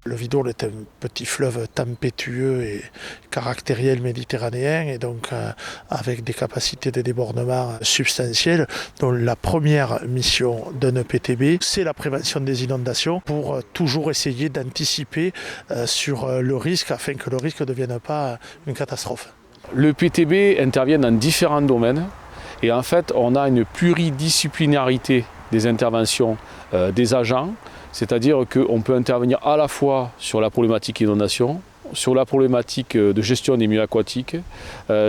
Le Vidourle est un petit fleuve tempétueux et caractériel méditerranéen et donc avec des capacités de débordement substantielles, dont la première mission d'un EPTB, c'est la prévention des inondations pour toujours essayer d'anticiper sur le risque afin que le risque ne devienne pas une catastrophe. Le PTB intervient dans différents domaines et en fait on a une pluridisciplinarité des interventions des agents, c'est-à-dire qu'on peut intervenir à la fois sur la problématique inondation, sur la problématique de gestion des milieux aquatiques,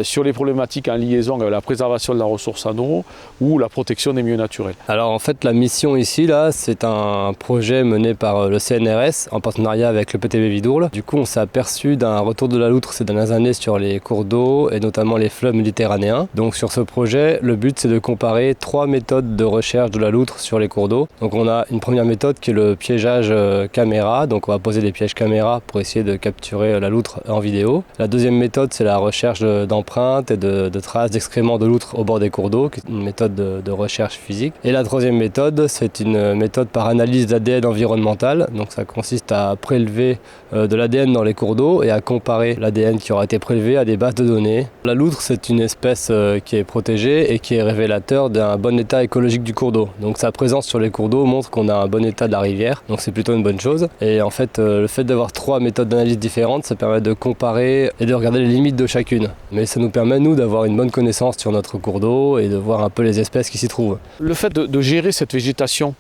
sur les problématiques en liaison avec la préservation de la ressource en eau ou la protection des milieux naturels. Alors en fait la mission ici c'est un projet mené par le CNRS en partenariat avec le PTB Vidourle. Du coup on s'est aperçu d'un retour de la loutre ces dernières années sur les cours d'eau et notamment les fleuves méditerranéens. Donc sur ce projet le but c'est de comparer 3 méthodes de recherche de la loutre sur les cours d'eau. Donc on a une première méthode qui est le piégeage caméra, donc on va poser des pièges caméra pour essayer de capturer la loutre en vidéo. La deuxième méthode c'est la recherche d'empreintes et de traces d'excréments de loutre au bord des cours d'eau, qui est une méthode de recherche physique. Et la troisième méthode c'est une méthode par analyse d'ADN environnemental, donc ça consiste à prélever de l'ADN dans les cours d'eau et à comparer l'ADN qui aura été prélevé à des bases de données. La loutre c'est une espèce qui est protégée et qui est révélateur d'un bon état écologique du cours d'eau. Donc sa présence sur les cours d'eau montre qu'on a un bon état de la rivière, donc c'est plutôt une bonne chose. Et en fait le fait d'avoir 3 méthodes d'analyse différentes, ça permet de comparer et de regarder les limites de chacune. Mais ça nous permet, nous, d'avoir une bonne connaissance sur notre cours d'eau et de voir un peu les espèces qui s'y trouvent. Le fait de gérer cette végétation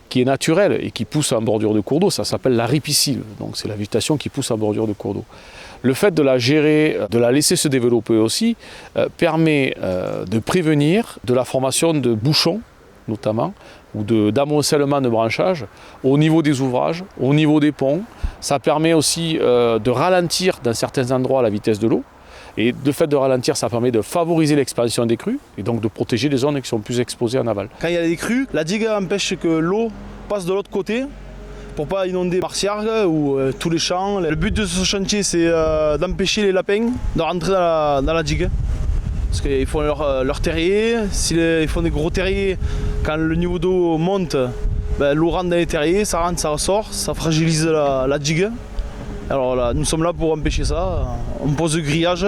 qui est naturelle et qui pousse en bordure de cours d'eau, ça s'appelle la ripisylve. Donc c'est la végétation qui pousse en bordure de cours d'eau. Le fait de la gérer, de la laisser se développer aussi, permet de prévenir de la formation de bouchons, notamment, ou d'amoncellement de branchage au niveau des ouvrages, au niveau des ponts. Ça permet aussi de ralentir dans certains endroits la vitesse de l'eau. Et le fait de ralentir, ça permet de favoriser l'expansion des crues et donc de protéger les zones qui sont plus exposées en aval. Quand il y a des crues, la digue empêche que l'eau passe de l'autre côté pour ne pas inonder Marciargues ou tous les champs. Le but de ce chantier, c'est d'empêcher les lapins de rentrer dans la digue. Parce qu'ils font leur terrier. S'ils font des gros terriers, quand le niveau d'eau monte, l'eau rentre dans les terriers, ça rentre, ça ressort, ça fragilise la digue. Alors là, nous sommes là pour empêcher ça. On pose le grillage.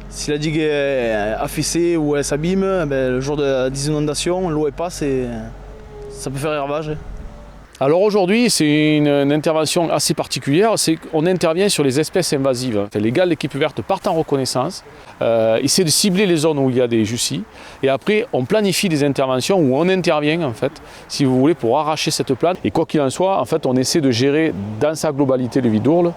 Si la digue est affaissée ou elle s'abîme, le jour des inondations, l'eau passe et ça peut faire ravage. Alors aujourd'hui, c'est une intervention assez particulière, c'est qu'on intervient sur les espèces invasives. Les gars de l'équipe verte partent en reconnaissance, essaient de cibler les zones où il y a des jussis, et après on planifie des interventions où on intervient en fait, si vous voulez, pour arracher cette plante. Et quoi qu'il en soit, en fait, on essaie de gérer dans sa globalité le Vidourle,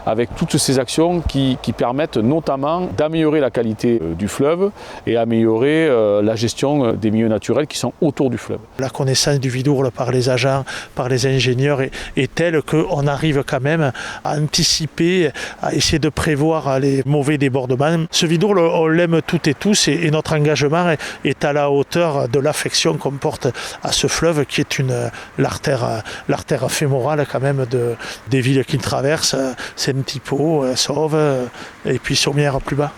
avec toutes ces actions qui permettent notamment d'améliorer la qualité du fleuve et améliorer la gestion des milieux naturels qui sont autour du fleuve. La connaissance du Vidourle par les agents, par les ingénieurs est telle qu'on arrive quand même à anticiper, à essayer de prévoir les mauvais débordements. Ce Vidourle, on l'aime toutes et tous et notre engagement est à la hauteur de l'affection qu'on porte à ce fleuve qui est l'artère fémorale quand même des villes qu'il traverse. Saint-Thibault, Sauve et puis Sommières plus bas.